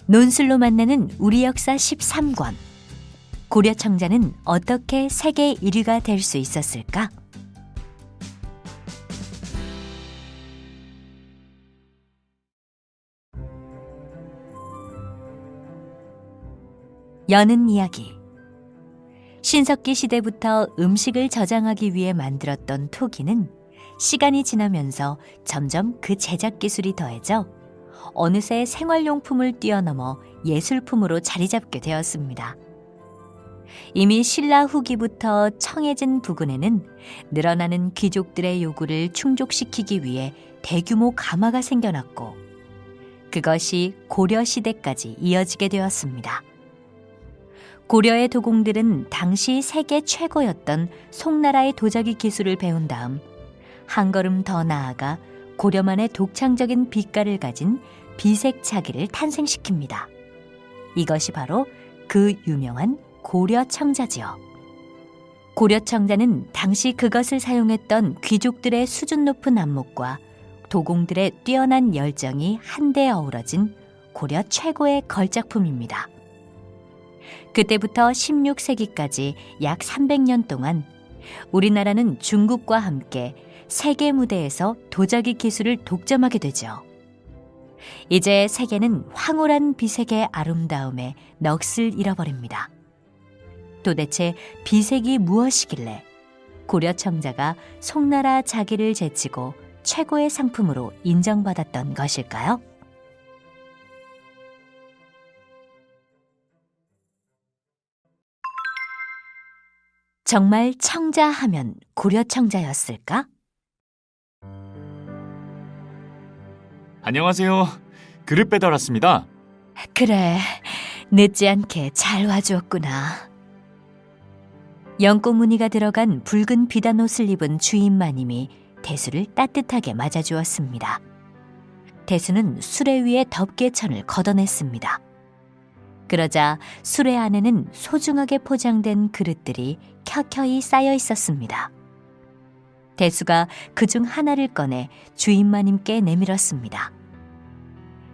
논술로 만나는 우리 역사 13권. 고려 청자는 어떻게 세계 1위가 될 수 있었을까? 여는 이야기. 신석기 시대부터 음식을 저장하기 위해 만들었던 토기는 시간이 지나면서 점점 그 제작 기술이 더해져 어느새 생활용품을 뛰어넘어 예술품으로 자리 잡게 되었습니다. 이미 신라 후기부터 청해진 부근에는 늘어나는 귀족들의 요구를 충족시키기 위해 대규모 가마가 생겨났고, 그것이 고려 시대까지 이어지게 되었습니다. 고려의 도공들은 당시 세계 최고였던 송나라의 도자기 기술을 배운 다음 한 걸음 더 나아가 고려만의 독창적인 빛깔을 가진 비색차기를 탄생시킵니다. 이것이 바로 그 유명한 고려청자지요. 고려청자는 당시 그것을 사용했던 귀족들의 수준 높은 안목과 도공들의 뛰어난 열정이 한데 어우러진 고려 최고의 걸작품입니다. 그때부터 16세기까지 약 300년 동안 우리나라는 중국과 함께 세계 무대에서 도자기 기술을 독점하게 되죠. 이제 세계는 황홀한 비색의 아름다움에 넋을 잃어버립니다. 도대체 비색이 무엇이길래 고려 청자가 송나라 자기를 제치고 최고의 상품으로 인정받았던 것일까요? 정말 청자 하면 고려 청자였을까? 안녕하세요. 그릇 배달 왔습니다. 그래, 늦지 않게 잘 와주었구나. 연꽃 무늬가 들어간 붉은 비단 옷을 입은 주인 마님이 대수를 따뜻하게 맞아주었습니다. 대수는 수레 위에 덮개천을 걷어냈습니다. 그러자 수레 안에는 소중하게 포장된 그릇들이 켜켜이 쌓여 있었습니다. 대수가 그중 하나를 꺼내 주인 마님께 내밀었습니다.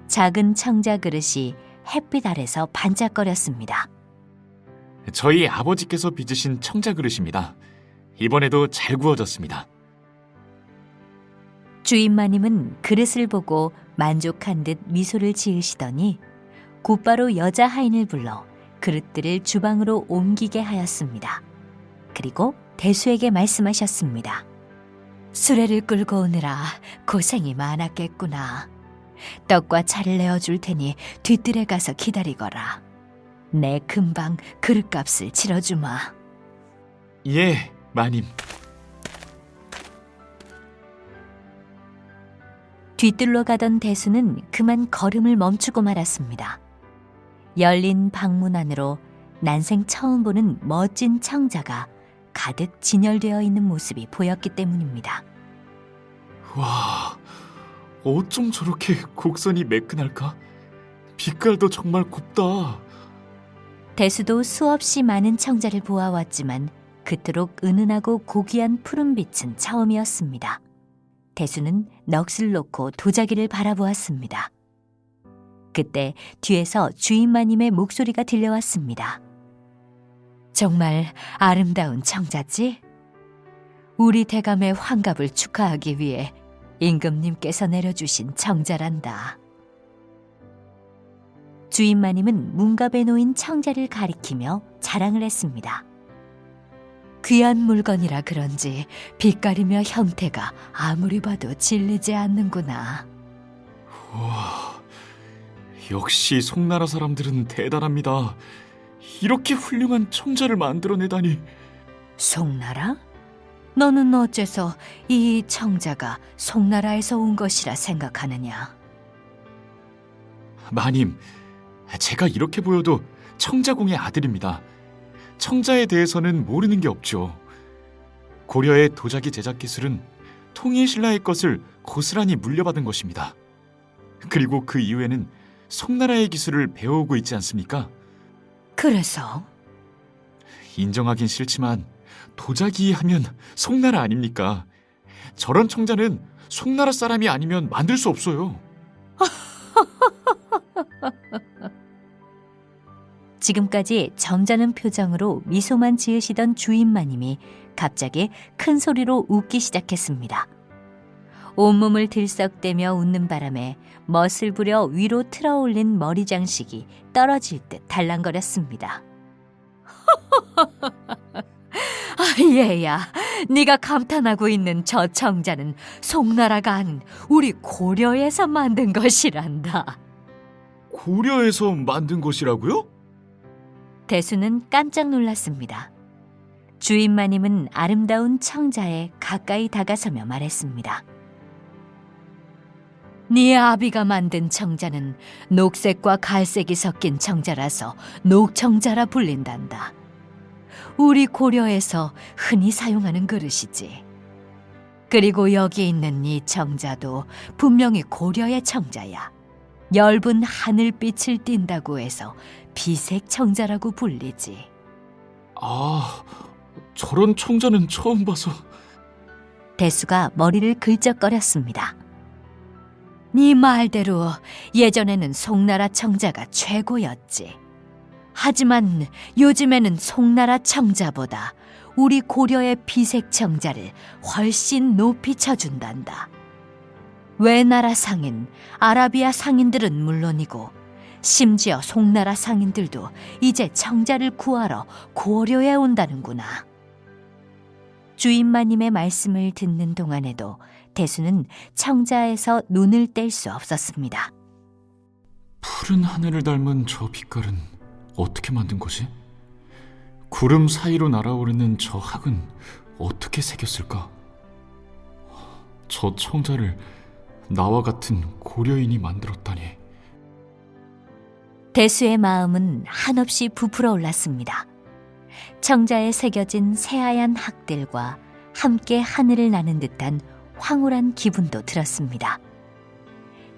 작은 청자 그릇이 햇빛 아래서 반짝거렸습니다. 저희 아버지께서 빚으신 청자 그릇입니다. 이번에도 잘 구워졌습니다. 주인 마님은 그릇을 보고 만족한 듯 미소를 지으시더니 곧바로 여자 하인을 불러 그릇들을 주방으로 옮기게 하였습니다. 그리고 대수에게 말씀하셨습니다. 수레를 끌고 오느라 고생이 많았겠구나. 떡과 차를 내어줄 테니 뒤뜰에 가서 기다리거라. 내 금방 그릇값을 치러주마. 예, 마님. 뒤뜰로 가던 대수는 그만 걸음을 멈추고 말았습니다. 열린 방문 안으로 난생 처음 보는 멋진 청자가 가득 진열되어 있는 모습이 보였기 때문입니다. 와, 어쩜 저렇게 곡선이 매끈할까? 빛깔도 정말 곱다. 대수도 수없이 많은 청자를 보아왔지만 그토록 은은하고 고귀한 푸른빛은 처음이었습니다. 대수는 넋을 놓고 도자기를 바라보았습니다. 그때 뒤에서 주인 마님의 목소리가 들려왔습니다. 정말 아름다운 청자지? 우리 대감의 환갑을 축하하기 위해 임금님께서 내려주신 청자란다. 주인 마님은 문갑에 놓인 청자를 가리키며 자랑을 했습니다. 귀한 물건이라 그런지 빛깔이며 형태가 아무리 봐도 질리지 않는구나. 와, 역시 송나라 사람들은 대단합니다. 이렇게 훌륭한 청자를 만들어내다니. 송나라? 너는 어째서 이 청자가 송나라에서 온 것이라 생각하느냐? 마님, 제가 이렇게 보여도 청자공의 아들입니다. 청자에 대해서는 모르는 게 없죠. 고려의 도자기 제작 기술은 통일신라의 것을 고스란히 물려받은 것입니다. 그리고 그 이후에는 송나라의 기술을 배워오고 있지 않습니까? 그래서? 인정하긴 싫지만 도자기 하면 송나라 아닙니까? 저런 청자는 송나라 사람이 아니면 만들 수 없어요. 지금까지 점잖은 표정으로 미소만 지으시던 주인마님이 갑자기 큰 소리로 웃기 시작했습니다. 온몸을 들썩대며 웃는 바람에 멋을 부려 위로 틀어올린 머리 장식이 떨어질 듯 달랑거렸습니다. 얘야, 네가 감탄하고 있는 저 청자는 송나라가 아닌 우리 고려에서 만든 것이란다. 고려에서 만든 것이라고요? 대수는 깜짝 놀랐습니다. 주인마님은 아름다운 청자에 가까이 다가서며 말했습니다. 네 아비가 만든 청자는 녹색과 갈색이 섞인 청자라서 녹청자라 불린단다. 우리 고려에서 흔히 사용하는 그릇이지. 그리고 여기 있는 이 청자도 분명히 고려의 청자야. 엷은 하늘빛을 띈다고 해서 비색 청자라고 불리지. 아, 저런 청자는 처음 봐서. 대수가 머리를 긁적거렸습니다. 네 말대로 예전에는 송나라 청자가 최고였지. 하지만 요즘에는 송나라 청자보다 우리 고려의 비색 청자를 훨씬 높이 쳐준단다. 외나라 상인, 아라비아 상인들은 물론이고 심지어 송나라 상인들도 이제 청자를 구하러 고려에 온다는구나. 주인마님의 말씀을 듣는 동안에도 대수는 청자에서 눈을 뗄 수 없었습니다. 푸른 하늘을 닮은 저 빛깔은 어떻게 만든 거지? 구름 사이로 날아오르는 저 학은 어떻게 새겼을까? 저 청자를 나와 같은 고려인이 만들었다니. 대수의 마음은 한없이 부풀어 올랐습니다. 청자에 새겨진 새하얀 학들과 함께 하늘을 나는 듯한 황홀한 기분도 들었습니다.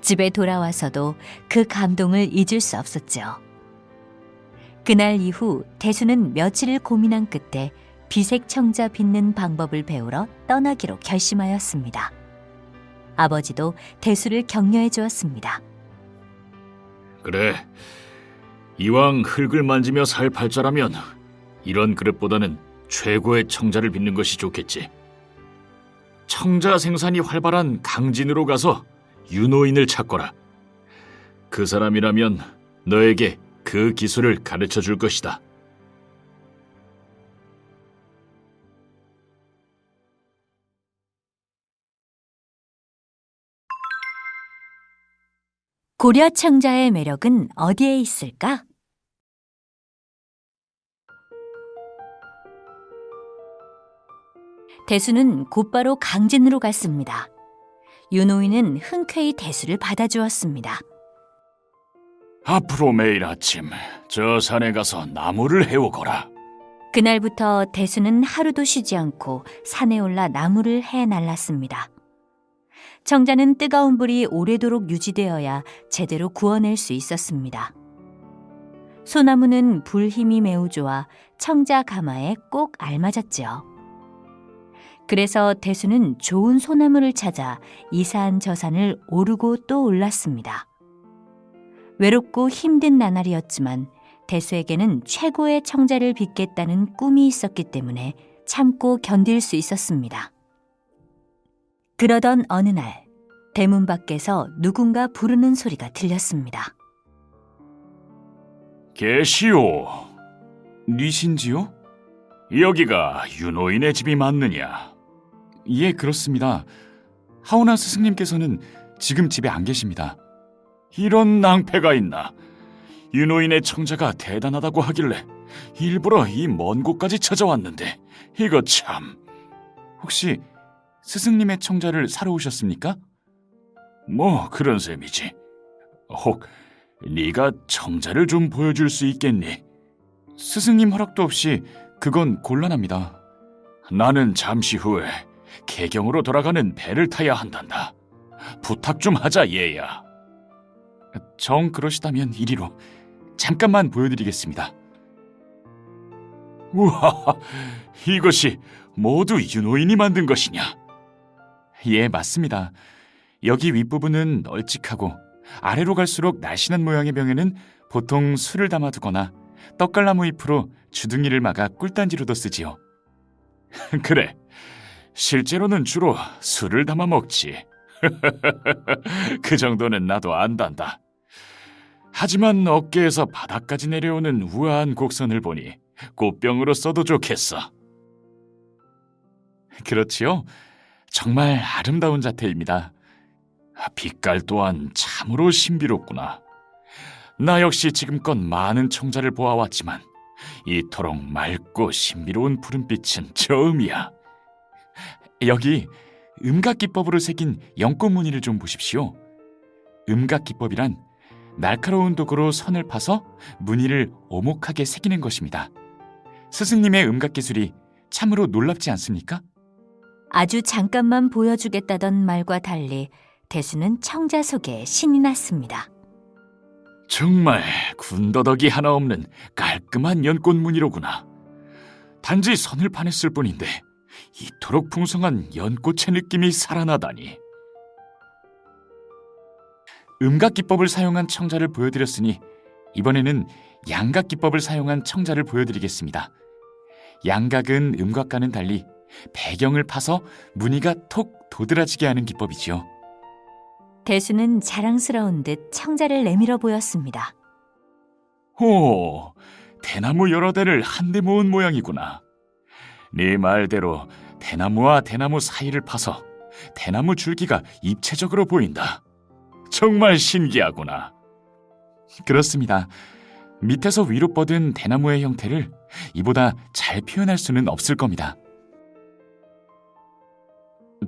집에 돌아와서도 그 감동을 잊을 수 없었죠. 그날 이후 대수는 며칠을 고민한 끝에 비색 청자 빚는 방법을 배우러 떠나기로 결심하였습니다. 아버지도 대수를 격려해 주었습니다. 그래, 이왕 흙을 만지며 살 팔자라면 이런 그릇보다는 최고의 청자를 빚는 것이 좋겠지. 청자 생산이 활발한 강진으로 가서 윤호인을 찾거라. 그 사람이라면 너에게 그 기술을 가르쳐 줄 것이다. 고려 청자의 매력은 어디에 있을까? 대수는 곧바로 강진으로 갔습니다. 윤호인은 흔쾌히 대수를 받아주었습니다. 앞으로 매일 아침 저 산에 가서 나무를 해오거라. 그날부터 대수는 하루도 쉬지 않고 산에 올라 나무를 해 날랐습니다. 청자는 뜨거운 불이 오래도록 유지되어야 제대로 구워낼 수 있었습니다. 소나무는 불 힘이 매우 좋아 청자 가마에 꼭 알맞았지요. 그래서 대수는 좋은 소나무를 찾아 이 산 저 산을 오르고 또 올랐습니다. 외롭고 힘든 나날이었지만 대수에게는 최고의 청자를 빚겠다는 꿈이 있었기 때문에 참고 견딜 수 있었습니다. 그러던 어느 날 대문 밖에서 누군가 부르는 소리가 들렸습니다. 계시오. 니신지요? 여기가 윤호인의 집이 맞느냐? 예, 그렇습니다. 하오나 스승님께서는 지금 집에 안 계십니다. 이런 낭패가 있나? 윤호인의 청자가 대단하다고 하길래 일부러 이 먼 곳까지 찾아왔는데 이거 참. 혹시 스승님의 청자를 사러 오셨습니까? 뭐 그런 셈이지. 혹 네가 청자를 좀 보여줄 수 있겠니? 스승님 허락도 없이 그건 곤란합니다. 나는 잠시 후에 개경으로 돌아가는 배를 타야 한단다. 부탁 좀 하자, 얘야. 정 그러시다면 이리로 잠깐만 보여드리겠습니다. 우와, 이것이 모두 윤호인이 만든 것이냐? 예, 맞습니다. 여기 윗부분은 널찍하고 아래로 갈수록 날씬한 모양의 병에는 보통 술을 담아두거나 떡갈나무 잎으로 주둥이를 막아 꿀단지로도 쓰지요. 그래, 실제로는 주로 술을 담아 먹지. 그 정도는 나도 안단다. 하지만 어깨에서 바닥까지 내려오는 우아한 곡선을 보니 꽃병으로 써도 좋겠어. 그렇지요? 정말 아름다운 자태입니다. 빛깔 또한 참으로 신비롭구나. 나 역시 지금껏 많은 청자를 보아왔지만 이토록 맑고 신비로운 푸른빛은 처음이야. 여기 음각기법으로 새긴 연꽃 무늬를 좀 보십시오. 음각기법이란 날카로운 도구로 선을 파서 무늬를 오목하게 새기는 것입니다. 스승님의 음각기술이 참으로 놀랍지 않습니까? 아주 잠깐만 보여주겠다던 말과 달리 대수는 청자 속에 신이 났습니다. 정말 군더더기 하나 없는 깔끔한 연꽃 무늬로구나. 단지 선을 파냈을 뿐인데 이토록 풍성한 연꽃의 느낌이 살아나다니. 음각기법을 사용한 청자를 보여드렸으니 이번에는 양각기법을 사용한 청자를 보여드리겠습니다. 양각은 음각과는 달리 배경을 파서 무늬가 톡 도드라지게 하는 기법이지요. 대수는 자랑스러운 듯 청자를 내밀어 보였습니다. 오, 대나무 여러 대를 한데 모은 모양이구나. 네 말대로 대나무와 대나무 사이를 파서 대나무 줄기가 입체적으로 보인다. 정말 신기하구나. 그렇습니다. 밑에서 위로 뻗은 대나무의 형태를 이보다 잘 표현할 수는 없을 겁니다.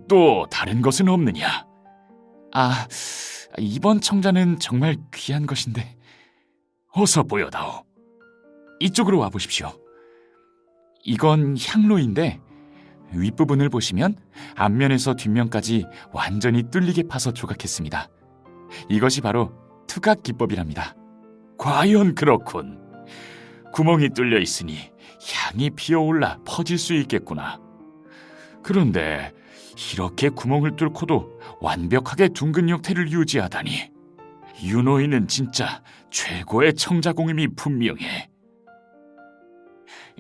또 다른 것은 없느냐? 아, 이번 청자는 정말 귀한 것인데 어서 보여다오. 이쪽으로 와보십시오. 이건 향로인데 윗부분을 보시면 앞면에서 뒷면까지 완전히 뚫리게 파서 조각했습니다. 이것이 바로 투각 기법이랍니다. 과연 그렇군. 구멍이 뚫려 있으니 향이 피어올라 퍼질 수 있겠구나. 그런데 이렇게 구멍을 뚫고도 완벽하게 둥근 형태를 유지하다니. 윤호이는 진짜 최고의 청자공임이 분명해.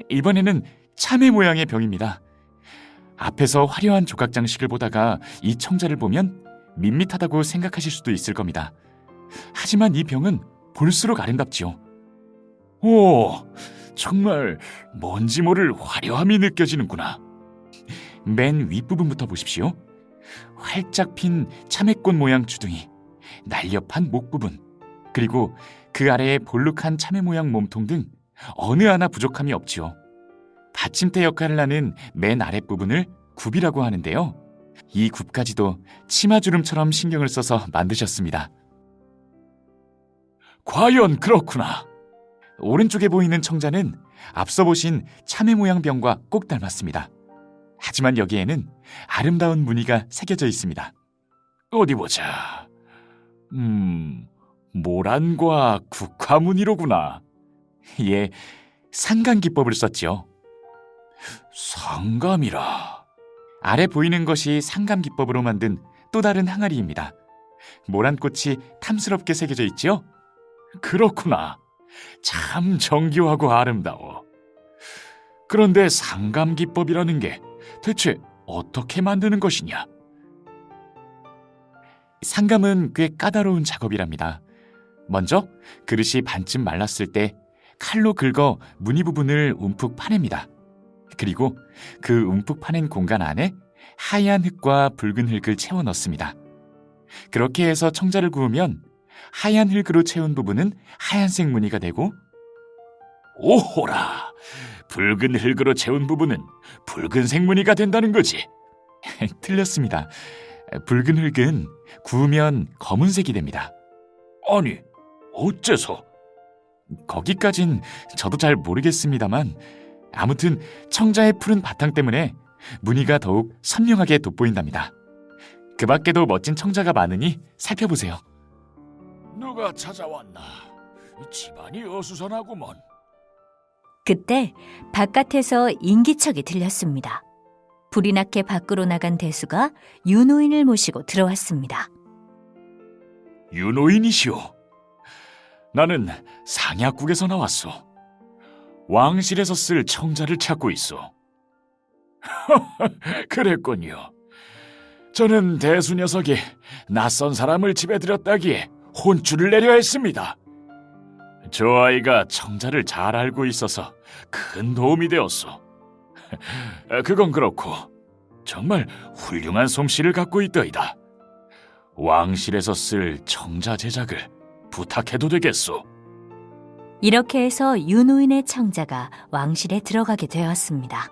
이번에는 참외 모양의 병입니다. 앞에서 화려한 조각 장식을 보다가 이 청자를 보면 밋밋하다고 생각하실 수도 있을 겁니다. 하지만 이 병은 볼수록 아름답지요. 오, 정말 뭔지 모를 화려함이 느껴지는구나. 맨 윗부분부터 보십시오. 활짝 핀 참외꽃 모양 주둥이, 날렵한 목 부분, 그리고 그 아래에 볼록한 참외 모양 몸통 등 어느 하나 부족함이 없지요. 받침대 역할을 하는 맨 아랫부분을 굽이라고 하는데요. 이 굽까지도 치마주름처럼 신경을 써서 만드셨습니다. 과연 그렇구나. 오른쪽에 보이는 청자는 앞서 보신 참외 모양 병과 꼭 닮았습니다. 하지만 여기에는 아름다운 무늬가 새겨져 있습니다. 어디 보자. 모란과 국화 무늬로구나. 예, 상감기법을 썼지요. 상감이라. 아래 보이는 것이 상감기법으로 만든 또 다른 항아리입니다. 모란꽃이 탐스럽게 새겨져 있지요? 그렇구나. 참 정교하고 아름다워. 그런데 상감기법이라는 게 대체 어떻게 만드는 것이냐? 상감은 꽤 까다로운 작업이랍니다. 먼저 그릇이 반쯤 말랐을 때 칼로 긁어 무늬 부분을 움푹 파냅니다. 그리고 그 움푹 파낸 공간 안에 하얀 흙과 붉은 흙을 채워 넣습니다. 그렇게 해서 청자를 구우면 하얀 흙으로 채운 부분은 하얀색 무늬가 되고, 오호라! 붉은 흙으로 채운 부분은 붉은색 무늬가 된다는 거지. 틀렸습니다. 붉은 흙은 구우면 검은색이 됩니다. 아니, 어째서? 거기까진 저도 잘 모르겠습니다만 아무튼 청자의 푸른 바탕 때문에 무늬가 더욱 선명하게 돋보인답니다. 그 밖에도 멋진 청자가 많으니 살펴보세요. 누가 찾아왔나? 집안이 어수선하구먼. 그때 바깥에서 인기척이 들렸습니다. 불이 나게 밖으로 나간 대수가 윤호인을 모시고 들어왔습니다. 윤호인이시오. 나는 상약국에서 나왔소. 왕실에서 쓸 청자를 찾고 있어. 그랬군요. 저는 대수 녀석이 낯선 사람을 집에 들였다기에 혼쭐을 내려 했습니다. 저 아이가 청자를 잘 알고 있어서 큰 도움이 되었소. 그건 그렇고 정말 훌륭한 솜씨를 갖고 있더이다. 왕실에서 쓸 청자 제작을 부탁해도 되겠소. 이렇게 해서 윤호인의 청자가 왕실에 들어가게 되었습니다.